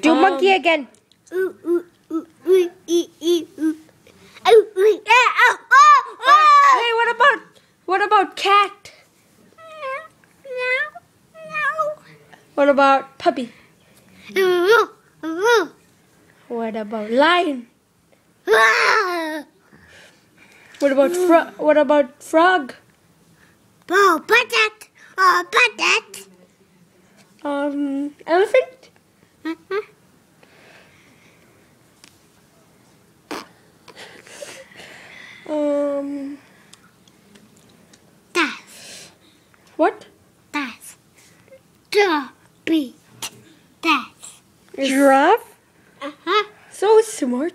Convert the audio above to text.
Do monkey again. Hey, what about cat? What about puppy? What about lion? What about frog? Elephant? What? Giraffe? So smart.